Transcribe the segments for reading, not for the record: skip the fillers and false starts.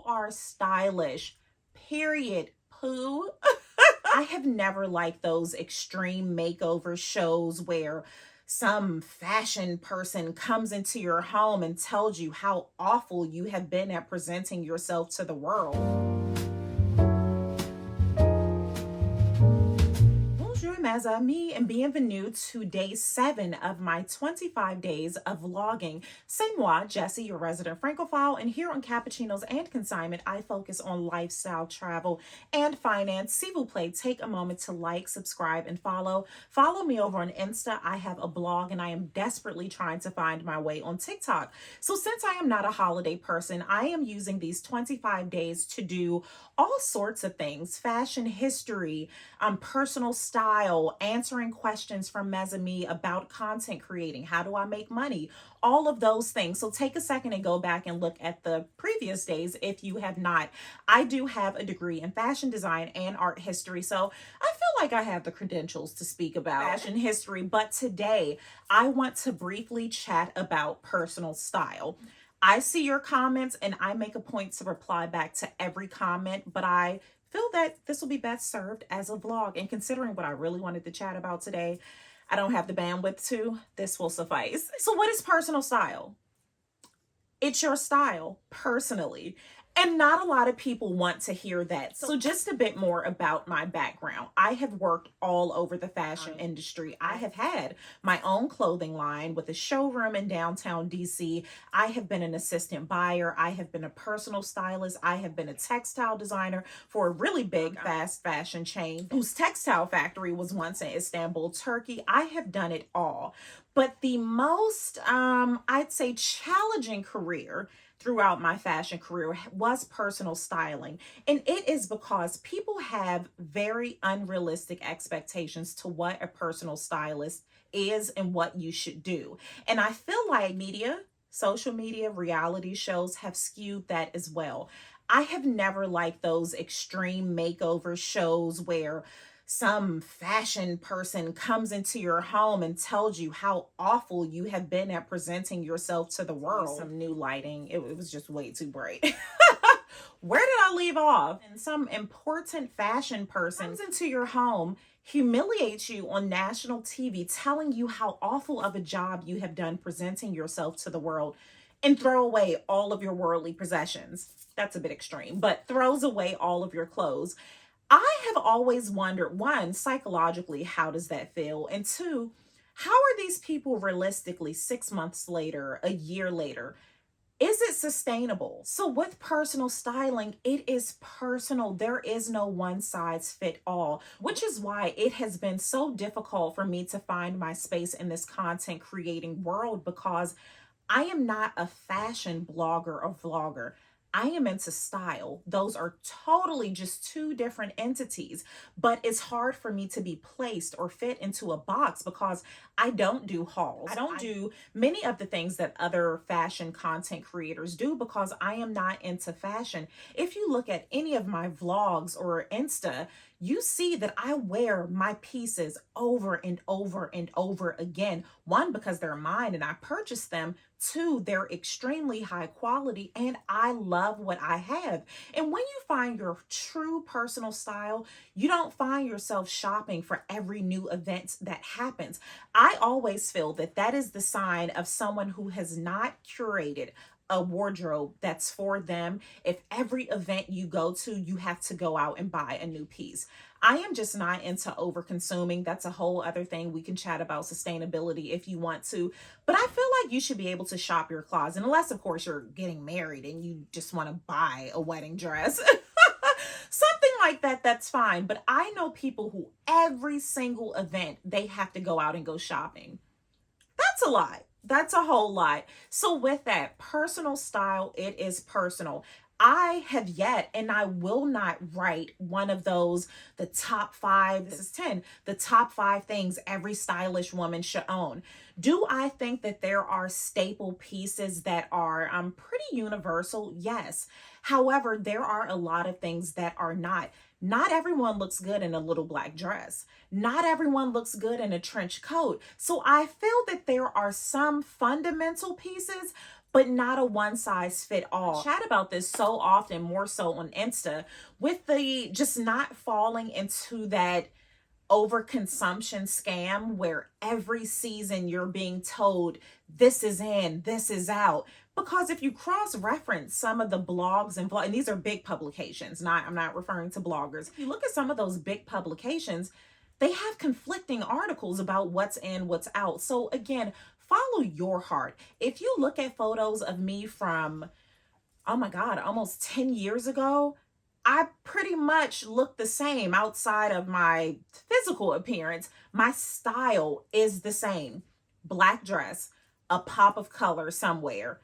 are stylish, period, poo. I have never liked those extreme makeover shows where some fashion person comes into your home and tells you how awful you have been at presenting yourself to the world. Bonjour, mes amis, and bienvenue to day 7 of my 25 days of vlogging. C'est moi, Jessie, your resident Francophile, and here on Cappuccinos and Consignment, I focus on lifestyle, travel, and finance. S'il vous plaît, take a moment to like, subscribe, and follow. Follow me over on Insta. I have a blog, and I am desperately trying to find my way on TikTok. So since I am not a holiday person, I am using these 25 days to do all sorts of things: fashion history, personal style, answering questions from mes amis about content creating, how do I make money, all of those things. So take a second and go back and look at the previous days if you have not. I do have a degree in fashion design and art history, so I feel like I have the credentials to speak about fashion history. But today I want to briefly chat about personal style. I see your comments and I make a point to reply back to every comment, but I feel that this will be best served as a vlog. And considering what I really wanted to chat about today, I don't have the bandwidth to. This will suffice. So what is personal style? It's your style, personally. And not a lot of people want to hear that. So just a bit more about my background. I have worked all over the fashion industry. I have had my own clothing line with a showroom in downtown DC. I have been an assistant buyer. I have been a personal stylist. I have been a textile designer for a really big fast fashion chain whose textile factory was once in Istanbul, Turkey. I have done it all. But the most, I'd say, challenging career throughout my fashion career was personal styling. And it is because people have very unrealistic expectations to what a personal stylist is and what you should do. And I feel like media, social media, reality shows have skewed that as well. I have never liked those extreme makeover shows where some fashion person comes into your home and tells you how awful you have been at presenting yourself to the world. Some new lighting. It was just way too bright. Where did I leave off? And some important fashion person comes into your home, humiliates you on national TV, telling you how awful of a job you have done presenting yourself to the world, and throw away all of your worldly possessions. That's a bit extreme, but throws away all of your clothes. I have always wondered, one, psychologically, how does that feel? And two, how are these people realistically 6 months later, a year later? Is it sustainable? So with personal styling, it is personal. There is no one size fit all, which is why it has been so difficult for me to find my space in this content creating world, because I am not a fashion blogger or vlogger. I am into style. Those are totally just two different entities, but it's hard for me to be placed or fit into a box because I don't do hauls. I don't do many of the things that other fashion content creators do because I am not into fashion. If you look at any of my vlogs or Insta, you see that I wear my pieces over and over and over again. One, because they're mine and I purchased them. Two, they're extremely high quality and I love what I have. And when you find your true personal style, you don't find yourself shopping for every new event that happens. I always feel that that is the sign of someone who has not curated a wardrobe that's for them. If every event you go to, you have to go out and buy a new piece. I am just not into over consuming. That's a whole other thing. We can chat about sustainability if you want to, but I feel like you should be able to shop your closet, unless of course you're getting married and you just want to buy a wedding dress. Something like that, that's fine. But I know people who every single event, they have to go out and go shopping. That's a lot. That's a whole lot. So with that, personal style, it is personal. I have yet, and I will not write one of those, the top 5, this is 10, the top 5 things every stylish woman should own. Do I think that there are staple pieces that are pretty universal? Yes. However, there are a lot of things that are not. Not everyone looks good in a little black dress. Not everyone looks good in a trench coat. So I feel that there are some fundamental pieces, but not a one size fit all. I chat about this so often, more so on Insta, with the just not falling into that overconsumption scam where every season you're being told this is in, this is out. Because if you cross-reference some of the blogs and these are big publications, I'm not referring to bloggers. If you look at some of those big publications, they have conflicting articles about what's in, what's out. So again, follow your heart. If you look at photos of me from, oh my God, almost 10 years ago, I pretty much look the same outside of my physical appearance. My style is the same. Black dress, a pop of color somewhere,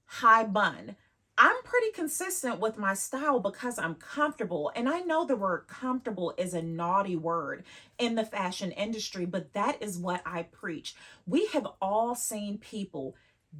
high bun. I'm pretty consistent with my style because I'm comfortable. And I know the word comfortable is a naughty word in the fashion industry, but that is what I preach. We have all seen people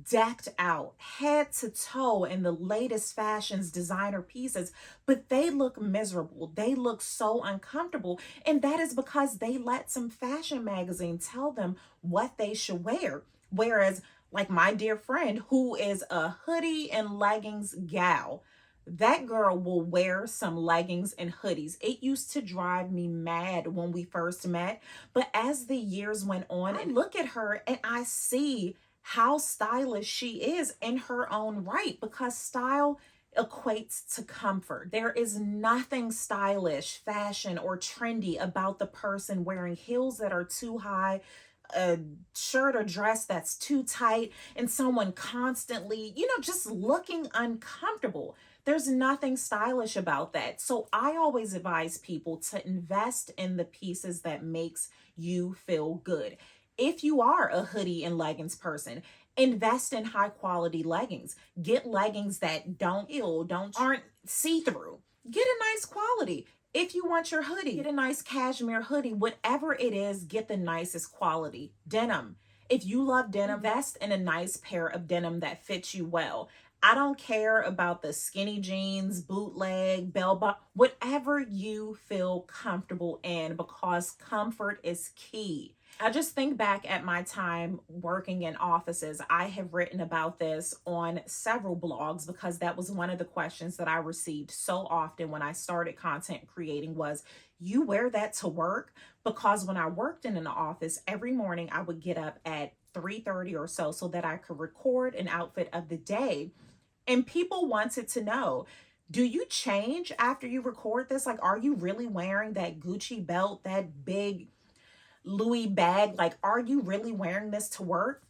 decked out head to toe in the latest fashions, designer pieces, but they look miserable. They look so uncomfortable. And that is because they let some fashion magazine tell them what they should wear. Whereas like my dear friend who is a hoodie and leggings gal, that girl will wear some leggings and hoodies. It used to drive me mad when we first met, but as the years went on, I look at her and I see how stylish she is in her own right, because style equates to comfort. There is nothing stylish, fashion, or trendy about the person wearing heels that are too high, a shirt or dress that's too tight, and someone constantly, just looking uncomfortable. There's nothing stylish about that. So I always advise people to invest in the pieces that makes you feel good. If you are a hoodie and leggings person, invest in high quality leggings. Get leggings that aren't see-through. Get a nice quality. If you want your hoodie, get a nice cashmere hoodie. Whatever it is, get the nicest quality. Denim. If you love denim, invest in a nice pair of denim that fits you well. I don't care about the skinny jeans, bootleg, bell bottom, whatever you feel comfortable in, because comfort is key. I just think back at my time working in offices. I have written about this on several blogs because that was one of the questions that I received so often when I started content creating was, you wear that to work? Because when I worked in an office, every morning I would get up at 3:30 or so that I could record an outfit of the day. And people wanted to know, do you change after you record this? Like, are you really wearing that Gucci belt, that big Louis bag? Like, are you really wearing this to work?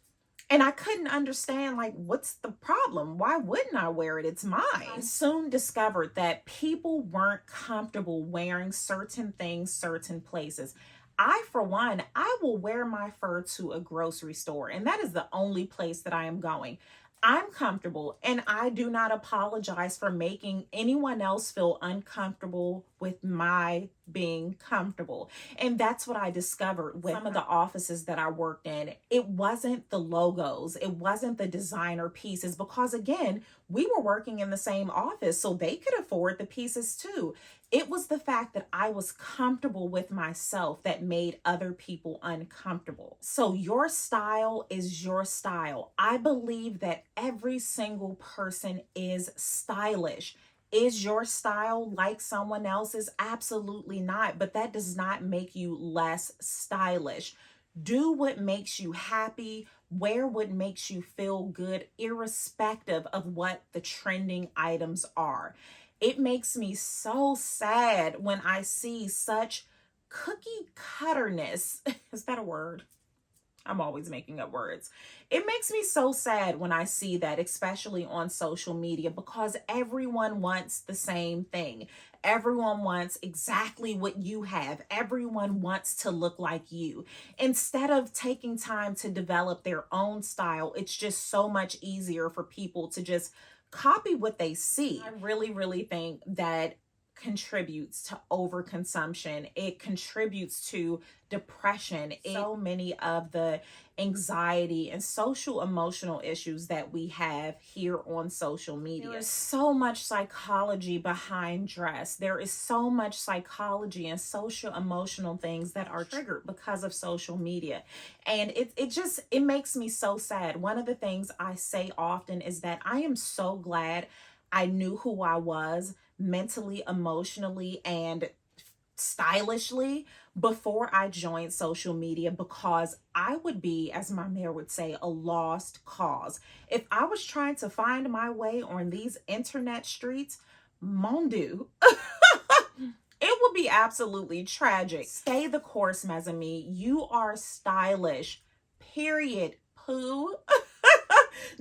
And I couldn't understand, like, what's the problem? Why wouldn't I wear it? It's mine. I soon discovered that people weren't comfortable wearing certain things, certain places. For one, I will wear my fur to a grocery store, and that is the only place that I am going. I'm comfortable, and I do not apologize for making anyone else feel uncomfortable with my being comfortable. And that's what I discovered with some of the offices that I worked in. It wasn't the logos, it wasn't the designer pieces, because again, we were working in the same office, so they could afford the pieces too. It was the fact that I was comfortable with myself that made other people uncomfortable. So your style is your style. I believe that every single person is stylish. Is your style like someone else's? Absolutely not. But that does not make you less stylish. Do what makes you happy. Wear what makes you feel good, irrespective of what the trending items are. It makes me so sad when I see such cookie cutterness. Is that a word? I'm always making up words. It makes me so sad when I see that, especially on social media, because everyone wants the same thing. Everyone wants exactly what you have. Everyone wants to look like you. Instead of taking time to develop their own style, it's just so much easier for people to just copy what they see. I really, really think that contributes to overconsumption. It contributes to depression. So many of the anxiety and social emotional issues that we have here on social media. There is so much psychology behind dress. There is so much psychology and social emotional things that are triggered because of social media. And it makes me so sad. One of the things I say often is that I am so glad I knew who I was mentally, emotionally, and stylishly before I joined social media, because I would be, as my mayor would say, a lost cause. If I was trying to find my way on these internet streets, mon Dieu, it would be absolutely tragic. Stay the course, mes amis. You are stylish, period, poo.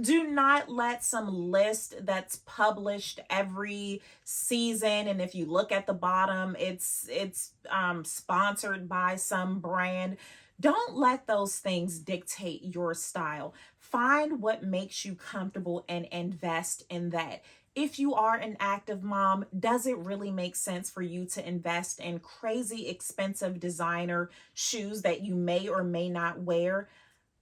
Do not let some list that's published every season, and if you look at the bottom, it's sponsored by some brand. Don't let those things dictate your style. Find what makes you comfortable and invest in that. If you are an active mom, does it really make sense for you to invest in crazy expensive designer shoes that you may or may not wear?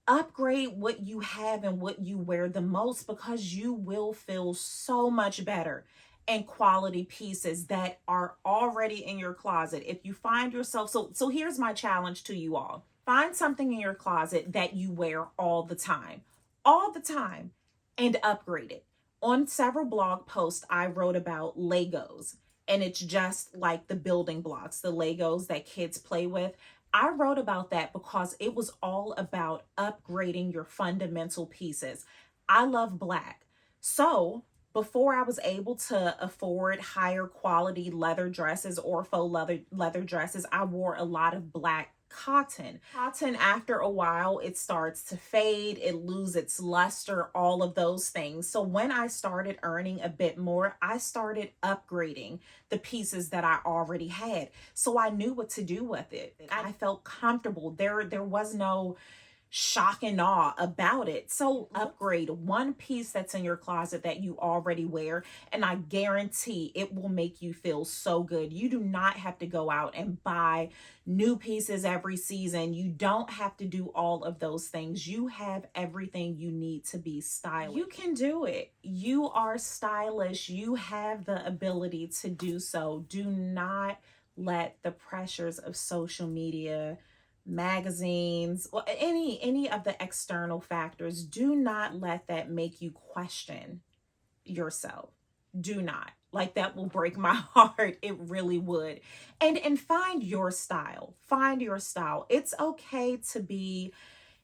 Upgrade what you have and what you wear the most, because you will feel so much better in quality pieces that are already in your closet. If you find yourself, so here's my challenge to you all. Find something in your closet that you wear all the time, and upgrade it. On several blog posts, I wrote about Legos, and it's just like the building blocks, the Legos that kids play with. I wrote about that because it was all about upgrading your fundamental pieces. I love black. So before I was able to afford higher quality leather dresses or faux leather dresses, I wore a lot of black cotton. Cotton, after a while, it starts to fade, it loses its luster, all of those things. So when I started earning a bit more, I started upgrading the pieces that I already had. So I knew what to do with it. I felt comfortable. There was no shock and awe about it. So upgrade one piece that's in your closet that you already wear, and I guarantee it will make you feel so good. You do not have to go out and buy new pieces every season. You don't have to do all of those things. You have everything you need to be stylish. You can do it. You are stylish. You have the ability to do so. Do not let the pressures of social media, magazines, or any of the external factors, do not let that make you question yourself. Do not. Like, that will break my heart. It really would. And find your style. Find your style. It's okay to be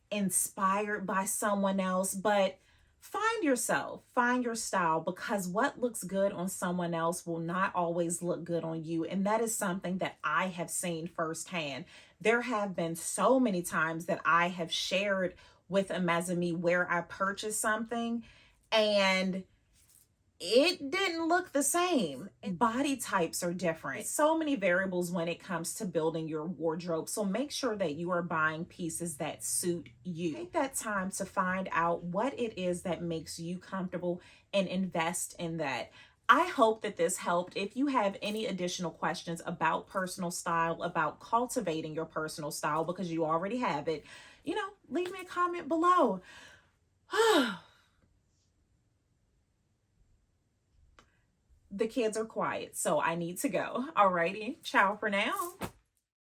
inspired by someone else, but find yourself, find your style, because what looks good on someone else will not always look good on you. And that is something that I have seen firsthand. There have been so many times that I have shared with a Mazami where I purchased something and it didn't look the same. Body types are different. So many variables when it comes to building your wardrobe. So make sure that you are buying pieces that suit you. Take that time to find out what it is that makes you comfortable and invest in that. I hope that this helped. If you have any additional questions about personal style, about cultivating your personal style, because you already have it, leave me a comment below. The kids are quiet, so I need to go. Alrighty, ciao for now.